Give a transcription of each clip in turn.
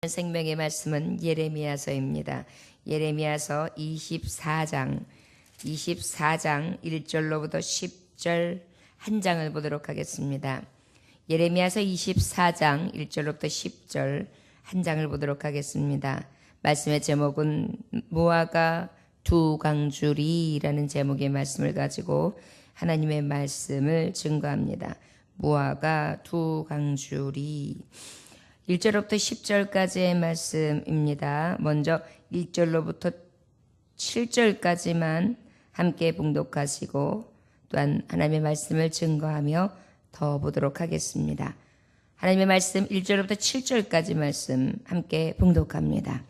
생명의 말씀은 예레미야서입니다. 예레미야서 24장 1절로부터 10절 한 장을 보도록 하겠습니다. 예레미야서 24장 1절로부터 10절 한 장을 보도록 하겠습니다. 말씀의 제목은 무화과 두 강줄이라는 제목의 말씀을 가지고 하나님의 말씀을 증거합니다. 무화과 두 강줄이 1절로부터 10절까지의 말씀입니다. 먼저 1절로부터 7절까지만 함께 봉독하시고 또한 하나님의 말씀을 증거하며 더 보도록 하겠습니다. 하나님의 말씀 1절로부터 7절까지 말씀 함께 봉독합니다.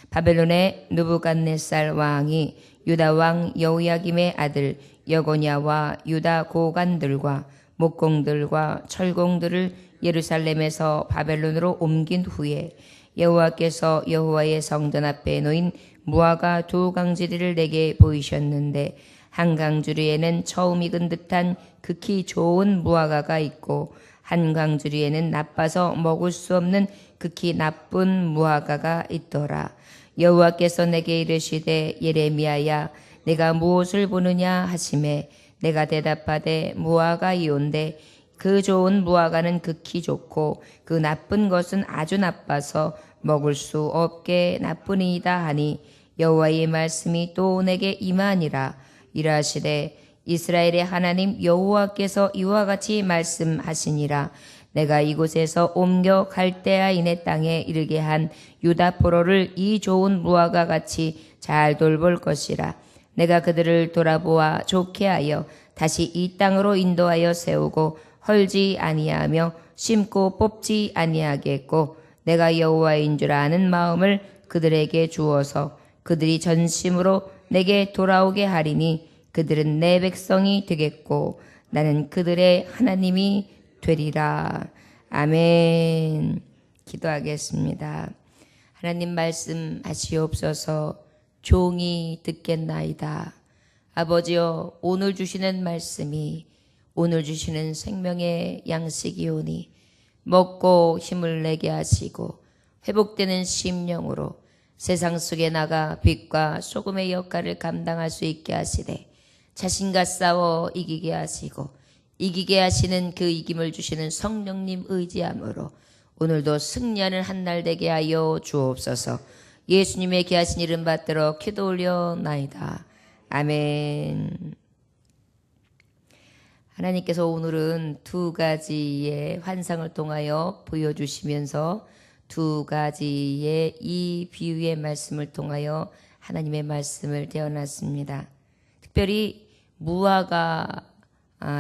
바벨론의 느부갓네살 왕이 유다 왕 여호야김의 아들 여고냐와 유다 고관들과 목공들과 철공들을 예루살렘에서 바벨론으로 옮긴 후에 여호와께서 여호와의 성전 앞에 놓인 무화과 두 강주리를 내게 보이셨는데 한 강주리에는 처음 익은 듯한 극히 좋은 무화과가 있고 한 강주리에는 나빠서 먹을 수 없는 극히 나쁜 무화과가 있더라. 여호와께서 내게 이르시되 예레미야야 내가 무엇을 보느냐 하시매 내가 대답하되 무화과이온데 그 좋은 무화과는 극히 좋고 그 나쁜 것은 아주 나빠서 먹을 수 없게 나쁘니이다 하니 여호와의 말씀이 또 내게 임하니라. 이르시되 이스라엘의 하나님 여호와께서 이와 같이 말씀하시니라. 내가 이곳에서 옮겨 갈대아인의 땅에 이르게 한 유다 포로를 이 좋은 무화과 같이 잘 돌볼 것이라. 내가 그들을 돌아보아 좋게 하여 다시 이 땅으로 인도하여 세우고 헐지 아니하며 심고 뽑지 아니하겠고 내가 여호와인 줄 아는 마음을 그들에게 주어서 그들이 전심으로 내게 돌아오게 하리니 그들은 내 백성이 되겠고 나는 그들의 하나님이 되리라. 아멘. 기도하겠습니다. 하나님 말씀하시옵소서. 종이 듣겠나이다. 아버지여 오늘 주시는 말씀이 오늘 주시는 생명의 양식이오니 먹고 힘을 내게 하시고 회복되는 심령으로 세상 속에 나가 빛과 소금의 역할을 감당할 수 있게 하시되 자신과 싸워 이기게 하시고 이기게 하시는 그 이김을 주시는 성령님 의지함으로 오늘도 승리하는 한 날 되게 하여 주옵소서. 예수님의 귀하신 이름 받들어 기도 올려나이다. 아멘. 하나님께서 오늘은 두 가지의 환상을 통하여 보여주시면서 두 가지의 이 비유의 말씀을 통하여 하나님의 말씀을 대어놨습니다. 특별히 무화과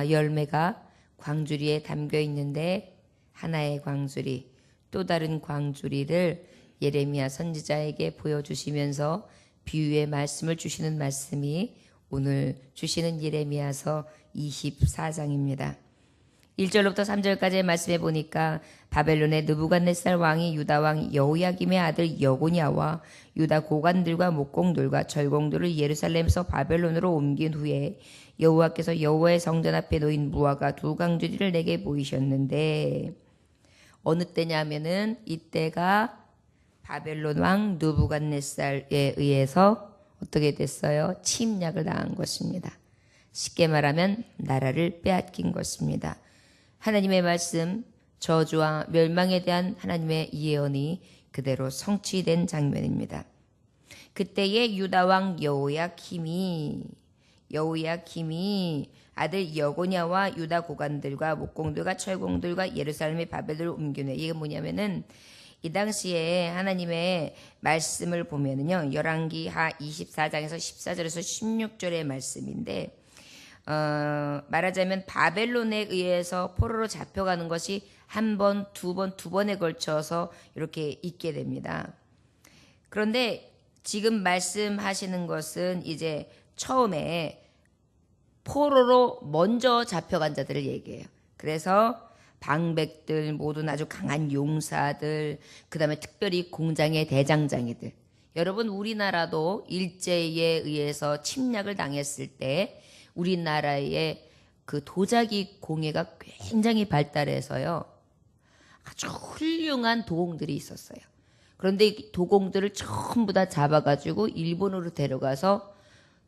열매가 광주리에 담겨 있는데 하나의 광주리, 또 다른 광주리를 예레미야 선지자에게 보여주시면서 비유의 말씀을 주시는 말씀이 오늘 주시는 예레미야서 24장입니다. 1절로부터 3절까지의 말씀해 보니까 바벨론의 느부갓네살 왕이 유다 왕 여호야김의 아들 여고냐와 유다 고관들과 목공들과 철공들을 예루살렘에서 바벨론으로 옮긴 후에 여호와께서 여호와의 성전 앞에 놓인 무화과 두 강주리를 내게 보이셨는데 어느 때냐면은 이때가 바벨론 왕 느부갓네살에 의해서 어떻게 됐어요? 침략을 당한 것입니다. 쉽게 말하면 나라를 빼앗긴 것입니다. 하나님의 말씀, 저주와 멸망에 대한 하나님의 예언이 그대로 성취된 장면입니다. 그때의 유다 왕 여호야김이 아들 여고냐와 유다 고관들과 목공들과 철공들과 예루살렘의 바벨론을 옮긴 후에 이게 뭐냐면은 이 당시에 하나님의 말씀을 보면은요, 열왕기하 24장에서 14절에서 16절의 말씀인데, 말하자면 바벨론에 의해서 포로로 잡혀가는 것이 한 번, 두 번에 걸쳐서 이렇게 있게 됩니다. 그런데 지금 말씀하시는 것은 이제 처음에 포로로 먼저 잡혀간 자들을 얘기해요. 그래서 방백들, 모든 아주 강한 용사들, 그 다음에 특별히 공장의 대장장이들. 여러분 우리나라도 일제에 의해서 침략을 당했을 때 우리나라의 그 도자기 공예가 굉장히 발달해서요. 아주 훌륭한 도공들이 있었어요. 그런데 이 도공들을 전부 다 잡아가지고 일본으로 데려가서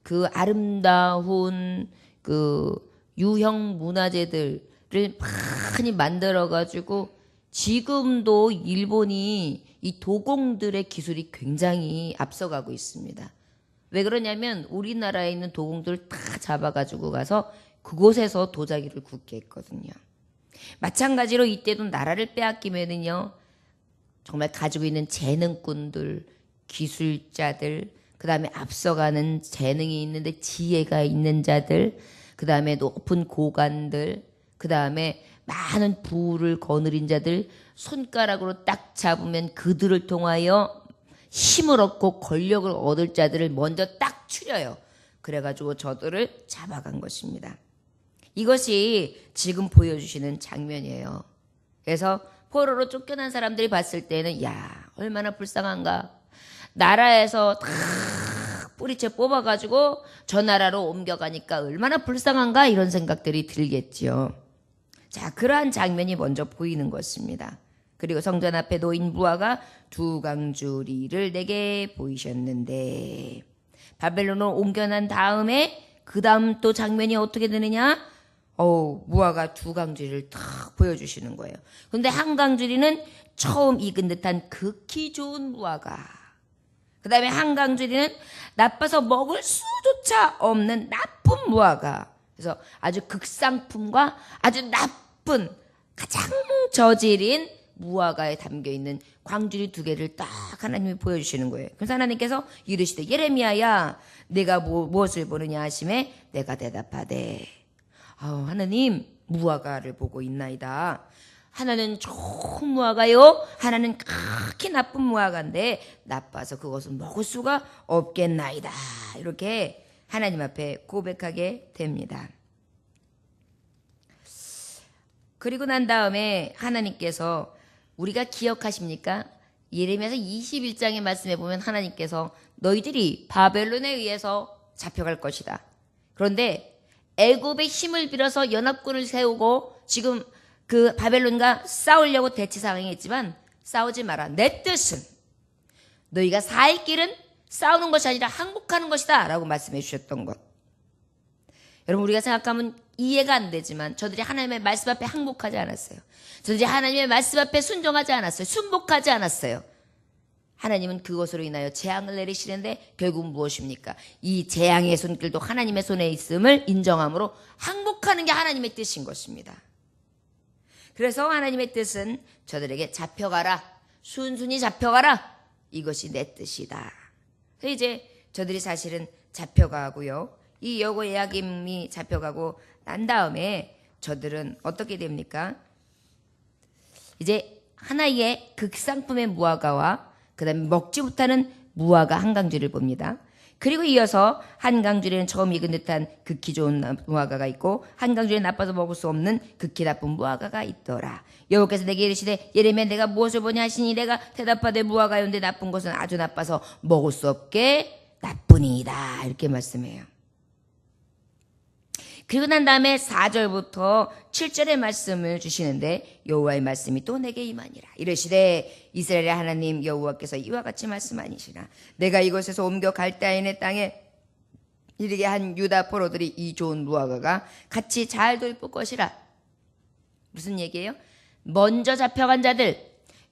그 아름다운 그 유형 문화재들을 많이 만들어가지고 지금도 일본이 이 도공들의 기술이 굉장히 앞서가고 있습니다. 왜 그러냐면 우리나라에 있는 도공들을 다 잡아가지고 가서 그곳에서 도자기를 굽게 했거든요. 마찬가지로 이때도 나라를 빼앗기면은요, 정말 가지고 있는 재능꾼들, 기술자들, 그 다음에 앞서가는 재능이 있는데 지혜가 있는 자들, 그 다음에 높은 고관들, 그 다음에 많은 부를 거느린 자들, 손가락으로 딱 잡으면 그들을 통하여 힘을 얻고 권력을 얻을 자들을 먼저 딱 추려요. 그래가지고 저들을 잡아간 것입니다. 이것이 지금 보여주시는 장면이에요. 그래서 포로로 쫓겨난 사람들이 봤을 때는 야, 얼마나 불쌍한가. 나라에서 다 뿌리채 뽑아가지고 저 나라로 옮겨가니까 얼마나 불쌍한가, 이런 생각들이 들겠지요. 자, 그러한 장면이 먼저 보이는 것입니다. 그리고 성전 앞에 놓인 무화과 두 강주리를 내게 보이셨는데, 바벨론으로 옮겨난 다음에 그 다음 또 장면이 어떻게 되느냐? 무화과 두 강주리를 탁 보여주시는 거예요. 근데 한 강주리는 처음 익은 듯한 극히 좋은 무화과, 그 다음에 한 강주리는 나빠서 먹을 수조차 없는 나쁜 무화과. 그래서 아주 극상품과 아주 나쁜 가장 저질인 무화과에 담겨있는 광주리 두 개를 딱 하나님이 보여주시는 거예요. 그래서 하나님께서 이르시되 예레미야야, 내가 무엇을 보느냐 하심에 내가 대답하되, 하나님, 무화과를 보고 있나이다. 하나는 좋은 무화과요, 하나는 극히 나쁜 무화과인데 나빠서 그것은 먹을 수가 없겠나이다. 이렇게 하나님 앞에 고백하게 됩니다. 그리고 난 다음에 하나님께서, 우리가 기억하십니까? 예레미야서 21장의 말씀에 보면 하나님께서 너희들이 바벨론에 의해서 잡혀갈 것이다. 그런데 애굽의 힘을 빌어서 연합군을 세우고 지금 그 바벨론과 싸우려고 대치 상황이 있지만 싸우지 마라. 내 뜻은 너희가 살 길은 싸우는 것이 아니라 항복하는 것이다 라고 말씀해 주셨던 것. 여러분, 우리가 생각하면 이해가 안 되지만 저들이 하나님의 말씀 앞에 항복하지 않았어요. 저들이 하나님의 말씀 앞에 순종하지 않았어요. 순복하지 않았어요. 하나님은 그것으로 인하여 재앙을 내리시는데 결국 무엇입니까? 이 재앙의 손길도 하나님의 손에 있음을 인정함으로 항복하는 게 하나님의 뜻인 것입니다. 그래서 하나님의 뜻은 저들에게 잡혀가라, 순순히 잡혀가라, 이것이 내 뜻이다. 그래서 이제 저들이 사실은 잡혀가고요, 이 여호야김이 잡혀가고 난 다음에 저들은 어떻게 됩니까? 이제 하나의 극상품의 무화과와 그 다음에 먹지 못하는 무화과 한 강주리를 봅니다. 그리고 이어서 한 강주리는 처음 익은 듯한 극히 좋은 무화과가 있고 한 강주리는 나빠서 먹을 수 없는 극히 나쁜 무화과가 있더라. 여호와께서 내게 이르시되 예레미야, 내가 무엇을 보냐 하시니 내가 대답하되 무화과였는데 나쁜 것은 아주 나빠서 먹을 수 없게 나쁘니이다. 이렇게 말씀해요. 그리고 난 다음에 4절부터 7절의 말씀을 주시는데 여호와의 말씀이 또 내게 임하니라. 이르시되 이스라엘의 하나님 여호와께서 이와 같이 말씀하니시라. 내가 이곳에서 옮겨 갈대아인의 땅에 이르게 한 유다 포로들이 이 좋은 무화과가 같이 잘 돌볼 것이라. 무슨 얘기예요? 먼저 잡혀간 자들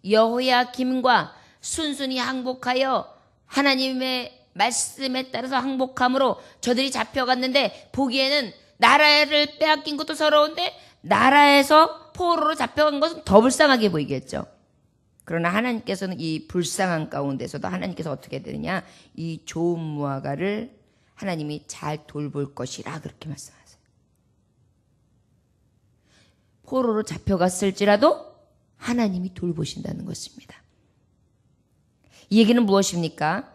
여호야김과 순순히 항복하여 하나님의 말씀에 따라서 항복함으로 저들이 잡혀갔는데, 보기에는 나라를 빼앗긴 것도 서러운데 나라에서 포로로 잡혀간 것은 더 불쌍하게 보이겠죠. 그러나 하나님께서는 이 불쌍한 가운데서도 하나님께서 어떻게 되느냐, 이 좋은 무화과를 하나님이 잘 돌볼 것이라 그렇게 말씀하세요. 포로로 잡혀갔을지라도 하나님이 돌보신다는 것입니다. 이 얘기는 무엇입니까?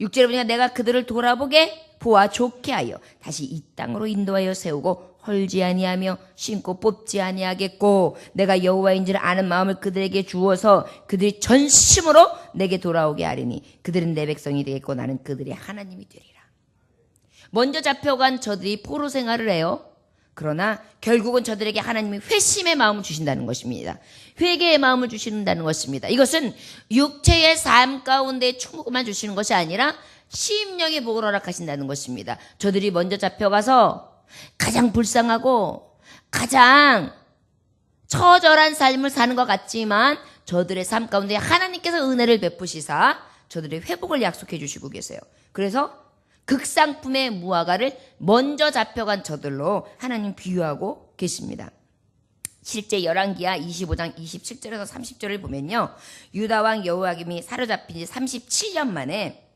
6절에 보니까 내가 그들을 돌아보게 보아 좋게 하여 다시 이 땅으로 인도하여 세우고 헐지 아니하며 심고 뽑지 아니하겠고, 내가 여호와인 줄 아는 마음을 그들에게 주어서 그들이 전심으로 내게 돌아오게 하리니 그들은 내 백성이 되겠고 나는 그들의 하나님이 되리라. 먼저 잡혀간 저들이 포로 생활을 해요. 그러나 결국은 저들에게 하나님이 회심의 마음을 주신다는 것입니다. 회개의 마음을 주신다는 것입니다. 이것은 육체의 삶 가운데 충고만 주시는 것이 아니라 심령의 복을 허락하신다는 것입니다. 저들이 먼저 잡혀가서 가장 불쌍하고 가장 처절한 삶을 사는 것 같지만 저들의 삶 가운데 하나님께서 은혜를 베푸시사 저들의 회복을 약속해 주시고 계세요. 그래서 극상품의 무화과를 먼저 잡혀간 저들로 하나님 비유하고 계십니다. 실제 열왕기하 25장 27절에서 30절을 보면요. 유다 왕 여호야김이 사로잡힌 지 37년 만에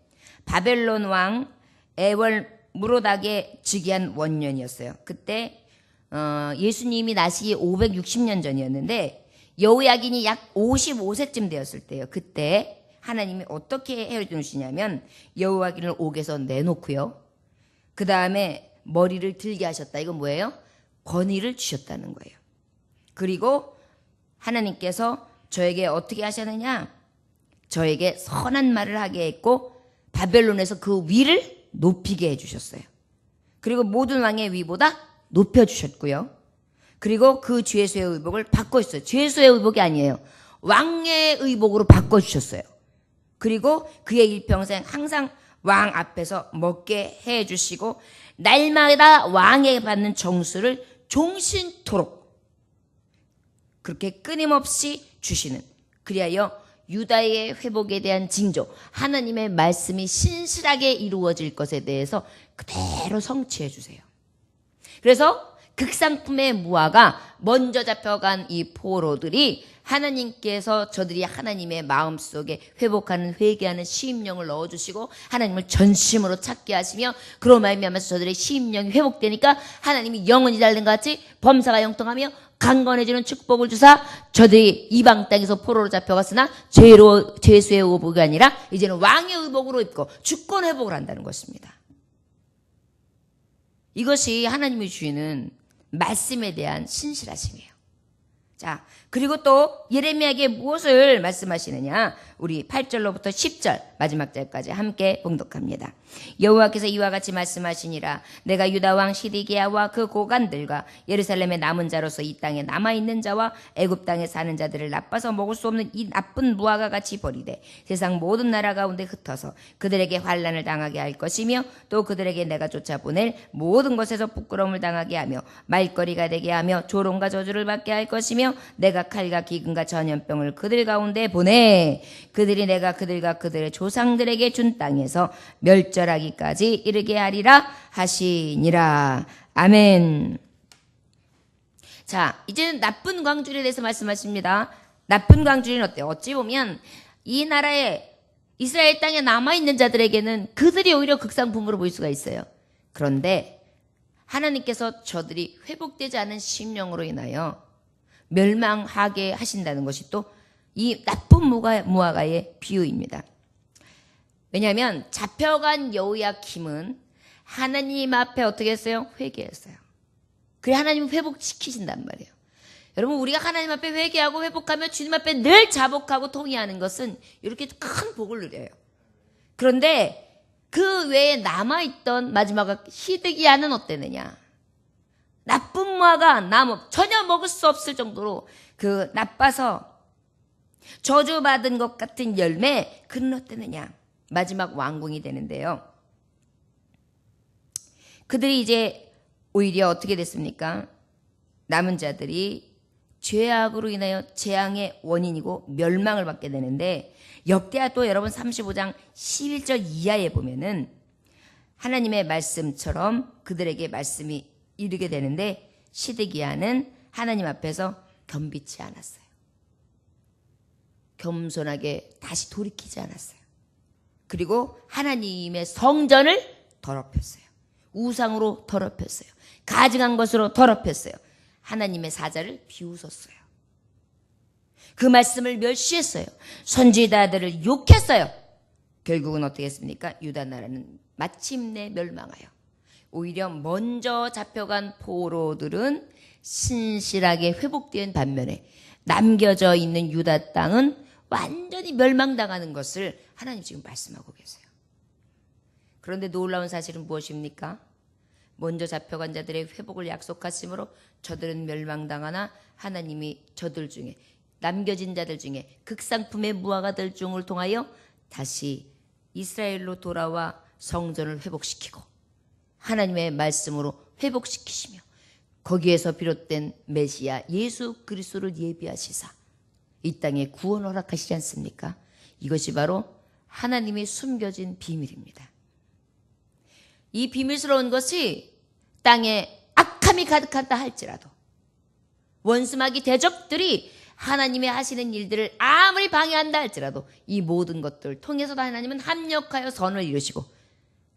바벨론 왕 에월 무로닥에 즉위한 원년이었어요. 그때 예수님이 나시기 560년 전이었는데 여호야긴이 약 55세쯤 되었을 때요. 그때 하나님이 어떻게 해주시냐면 여호야긴을 옥에서 내놓고요. 그 다음에 머리를 들게 하셨다. 이건 뭐예요? 권위를 주셨다는 거예요. 그리고 하나님께서 저에게 어떻게 하셨느냐? 저에게 선한 말을 하게 했고 바벨론에서 그 위를 높이게 해주셨어요. 그리고 모든 왕의 위보다 높여주셨고요. 그리고 그 죄수의 의복을 바꿔주셨어요. 죄수의 의복이 아니에요. 왕의 의복으로 바꿔주셨어요. 그리고 그의 일평생 항상 왕 앞에서 먹게 해주시고 날마다 왕에게 받는 정수를 종신토록 그렇게 끊임없이 주시는, 그리하여 유다의 회복에 대한 징조, 하나님의 말씀이 신실하게 이루어질 것에 대해서 그대로 성취해 주세요. 그래서 극상품의 무화가 먼저 잡혀간 이 포로들이 하나님께서 저들이 하나님의 마음속에 회복하는 회개하는 시임령을 넣어주시고 하나님을 전심으로 찾게 하시며 그로 말미암아서 저들의 시임령이 회복되니까 하나님이 영원히 달린 것 같이 범사가 영통하며 강건해지는 축복을 주사 저들이 이방 땅에서 포로로 잡혀갔으나 죄수의 의복이 아니라 이제는 왕의 의복으로 입고 주권 회복을 한다는 것입니다. 이것이 하나님이 주시는 말씀에 대한 신실하심이에요. 자, 그리고 또 예레미야에게 무엇을 말씀하시느냐? 우리 8절로부터 10절 마지막 절까지 함께 봉독합니다. 여호와께서 이와 같이 말씀하시니라. 내가 유다 왕 시드기야와 그 고관들과 예루살렘의 남은 자로서 이 땅에 남아있는 자와 애굽 땅에 사는 자들을 나빠서 먹을 수 없는 이 나쁜 무화과 같이 버리되 세상 모든 나라 가운데 흩어서 그들에게 환난을 당하게 할 것이며 또 그들에게 내가 쫓아보낼 모든 것에서 부끄러움을 당하게 하며 말거리가 되게 하며 조롱과 저주를 받게 할 것이며 내가 칼과 기근과 전염병을 그들 가운데 보내 그들이 내가 그들과 그들의 조상들에게 준 땅에서 멸절하기까지 이르게 하리라 하시니라. 아멘. 자, 이제는 나쁜 광주리에 대해서 말씀하십니다. 나쁜 광주리는 어때요? 어찌 보면 이 나라에 이스라엘 땅에 남아있는 자들에게는 그들이 오히려 극상품으로 보일 수가 있어요. 그런데 하나님께서 저들이 회복되지 않은 심령으로 인하여 멸망하게 하신다는 것이 또 이 나쁜 무화과의 비유입니다. 왜냐하면 잡혀간 여호야김은 하나님 앞에 어떻게 했어요? 회개했어요. 그래 하나님은 회복시키신단 말이에요. 여러분 우리가 하나님 앞에 회개하고 회복하며 주님 앞에 늘 자복하고 통회하는 것은 이렇게 큰 복을 누려요. 그런데 그 외에 남아있던 마지막 시드기야는 어땠느냐? 나쁜 무화과 전혀 먹을 수 없을 정도로 그 나빠서 저주받은 것 같은 열매, 그는 어땠느냐? 마지막 왕궁이 되는데요. 그들이 이제 오히려 어떻게 됐습니까? 남은 자들이 죄악으로 인하여 재앙의 원인이고 멸망을 받게 되는데 역대하 또 여러분 35장 11절 이하에 보면은 하나님의 말씀처럼 그들에게 말씀이 이르게 되는데 시드기야는 하나님 앞에서 겸비치 않았어요. 겸손하게 다시 돌이키지 않았어요. 그리고 하나님의 성전을 더럽혔어요. 우상으로 더럽혔어요. 가증한 것으로 더럽혔어요. 하나님의 사자를 비웃었어요. 그 말씀을 멸시했어요. 선지자들을 욕했어요. 결국은 어떻게 했습니까? 유다 나라는 마침내 멸망하여 오히려 먼저 잡혀간 포로들은 신실하게 회복된 반면에 남겨져 있는 유다 땅은 완전히 멸망당하는 것을 하나님 지금 말씀하고 계세요. 그런데 놀라운 사실은 무엇입니까? 먼저 잡혀간 자들의 회복을 약속하심으로 저들은 멸망당하나 하나님이 저들 중에 남겨진 자들 중에 극상품의 무화과들 중을 통하여 다시 이스라엘로 돌아와 성전을 회복시키고 하나님의 말씀으로 회복시키시며 거기에서 비롯된 메시아 예수 그리스도를 예비하시사 이 땅에 구원 허락하시지 않습니까? 이것이 바로 하나님이 숨겨진 비밀입니다. 이 비밀스러운 것이 땅에 악함이 가득하다 할지라도 원수마귀 대적들이 하나님이 하시는 일들을 아무리 방해한다 할지라도 이 모든 것들을 통해서도 하나님은 합력하여 선을 이루시고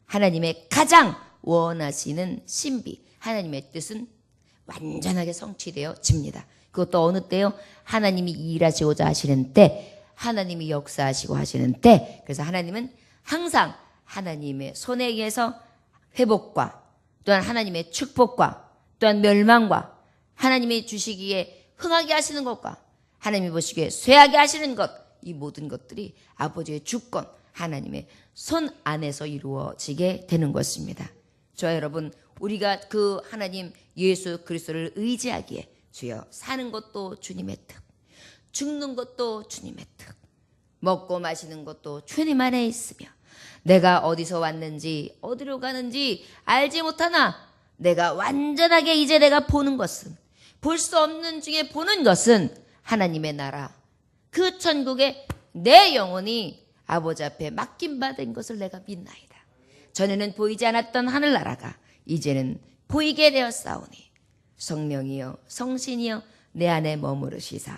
하나님의 가장 원하시는 신비, 하나님의 뜻은 완전하게 성취되어집니다. 그것도 어느 때요? 하나님이 일하시고자 하시는 때, 하나님이 역사하시고 하시는 때. 그래서 하나님은 항상 하나님의 손에 의해서 회복과 또한 하나님의 축복과 또한 멸망과 하나님이 주시기에 흥하게 하시는 것과 하나님이 보시기에 쇠하게 하시는 것, 이 모든 것들이 아버지의 주권, 하나님의 손 안에서 이루어지게 되는 것입니다. 저와 여러분, 우리가 그 하나님 예수 그리스도를 의지하기에 주여 사는 것도 주님의 뜻, 죽는 것도 주님의 뜻, 먹고 마시는 것도 주님 안에 있으며 내가 어디서 왔는지 어디로 가는지 알지 못하나 내가 완전하게 이제 내가 보는 것은 볼 수 없는 중에 보는 것은 하나님의 나라 그 천국에 내 영혼이 아버지 앞에 맡김받은 것을 내가 믿나이다. 전에는 보이지 않았던 하늘나라가 이제는 보이게 되었사오니 성령이여 성신이여 내 안에 머무르시사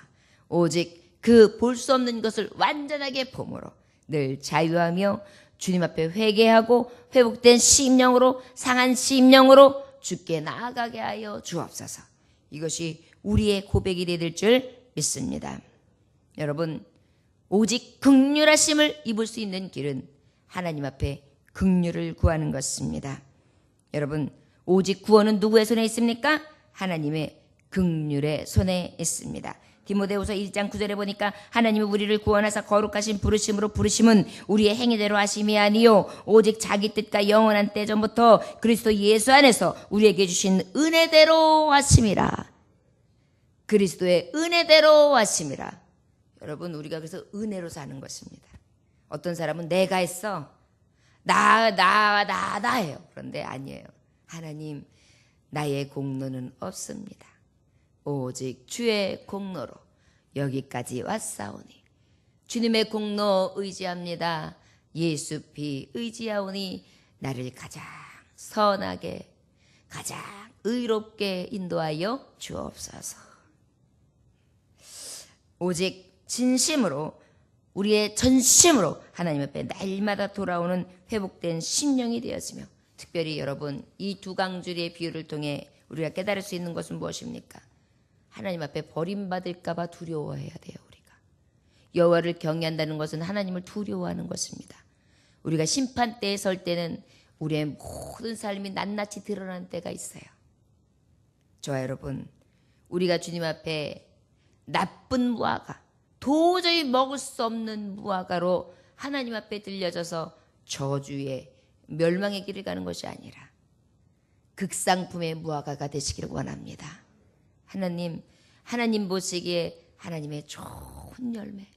오직 그 볼 수 없는 것을 완전하게 봄으로 늘 자유하며 주님 앞에 회개하고 회복된 심령으로 상한 심령으로 주께 나아가게 하여 주옵소서. 이것이 우리의 고백이 될 줄 믿습니다. 여러분, 오직 긍휼하심을 입을 수 있는 길은 하나님 앞에 긍휼을 구하는 것입니다. 여러분, 오직 구원은 누구의 손에 있습니까? 하나님의 긍휼의 손에 있습니다. 디모데후서 1장 9절에 보니까 하나님이 우리를 구원하사 거룩하신 부르심으로 부르심은 우리의 행위대로 하심이 아니요 오직 자기 뜻과 영원한 때 전부터 그리스도 예수 안에서 우리에게 주신 은혜대로 하심이라. 그리스도의 은혜대로 하심이라. 여러분, 우리가 그래서 은혜로 사는 것입니다. 어떤 사람은 내가 했어, 나예요. 그런데 아니에요. 하나님, 나의 공로는 없습니다. 오직 주의 공로로 여기까지 왔사오니 주님의 공로 의지합니다. 예수 피 의지하오니 나를 가장 선하게 가장 의롭게 인도하여 주옵소서. 오직 진심으로 우리의 전심으로 하나님 앞에 날마다 돌아오는 회복된 심령이 되었으며 특별히 여러분, 이 두 강줄의 비유를 통해 우리가 깨달을 수 있는 것은 무엇입니까? 하나님 앞에 버림받을까 봐 두려워해야 돼요. 우리가 여호와를 경외한다는 것은 하나님을 두려워하는 것입니다. 우리가 심판대에 설 때는 우리의 모든 삶이 낱낱이 드러나는 때가 있어요. 저와 여러분, 우리가 주님 앞에 나쁜 무화과, 도저히 먹을 수 없는 무화과로 하나님 앞에 들려져서 저주의 멸망의 길을 가는 것이 아니라 극상품의 무화과가 되시기를 원합니다. 하나님 보시기에 하나님의 좋은 열매,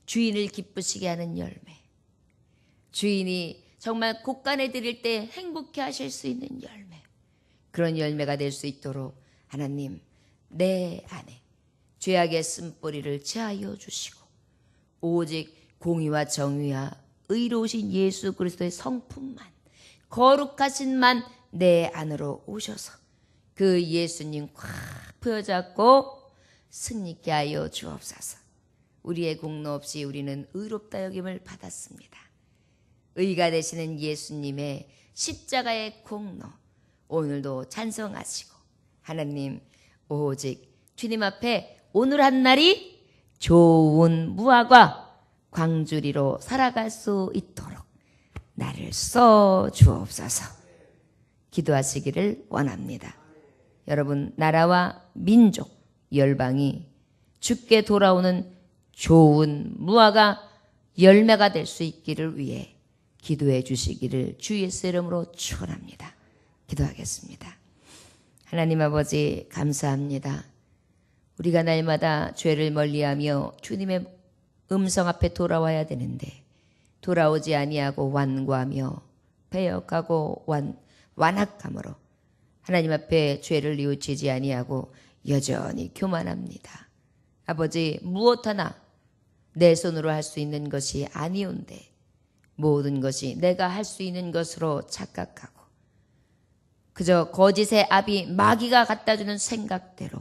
주인을 기쁘시게 하는 열매, 주인이 정말 곳간에 드릴 때 행복해 하실 수 있는 열매, 그런 열매가 될 수 있도록 하나님 내 안에 죄악의 쓴뿌리를 제하여 주시고 오직 공의와 정의와 의로우신 예수 그리스도의 성품만, 거룩하신만 내 안으로 오셔서 그 예수님 꽉 부여잡고 승리케 하여 주옵소서. 우리의 공로 없이 우리는 의롭다 여김을 받았습니다. 의가 되시는 예수님의 십자가의 공로 오늘도 찬송하시고 하나님, 오직 주님 앞에 오늘 한 날이 좋은 무화과 광주리로 살아갈 수 있도록 나를 써 주옵소서. 기도하시기를 원합니다. 여러분, 나라와 민족, 열방이 주께 돌아오는 좋은 무화과 열매가 될 수 있기를 위해 기도해 주시기를 주 예수 이름으로 축원합니다. 기도하겠습니다. 하나님 아버지 감사합니다. 우리가 날마다 죄를 멀리하며 주님의 음성 앞에 돌아와야 되는데 돌아오지 아니하고 완고하며 배역하고 완악함으로 하나님 앞에 죄를 뉘우치지 아니하고 여전히 교만합니다. 아버지 무엇 하나 내 손으로 할 수 있는 것이 아니온데 모든 것이 내가 할 수 있는 것으로 착각하고 그저 거짓의 압이 마귀가 갖다주는 생각대로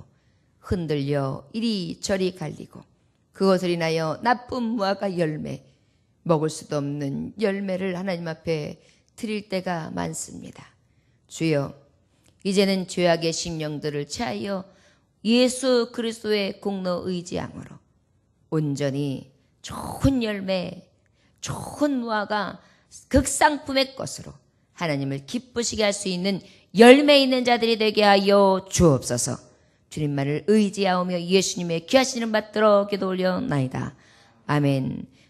흔들려 이리저리 갈리고 그것을 인하여 나쁜 무화과 열매 먹을 수도 없는 열매를 하나님 앞에 드릴 때가 많습니다. 주여 이제는 죄악의 심령들을 채하여 예수 그리스도의 공로 의지함으로 온전히 좋은 열매, 좋은 무화과 극상품의 것으로 하나님을 기쁘시게 할 수 있는 열매 있는 자들이 되게 하여 주옵소서. 주님만을 의지하오며 예수님의 귀하신 이름 받들어 기도 올려나이다. 아멘.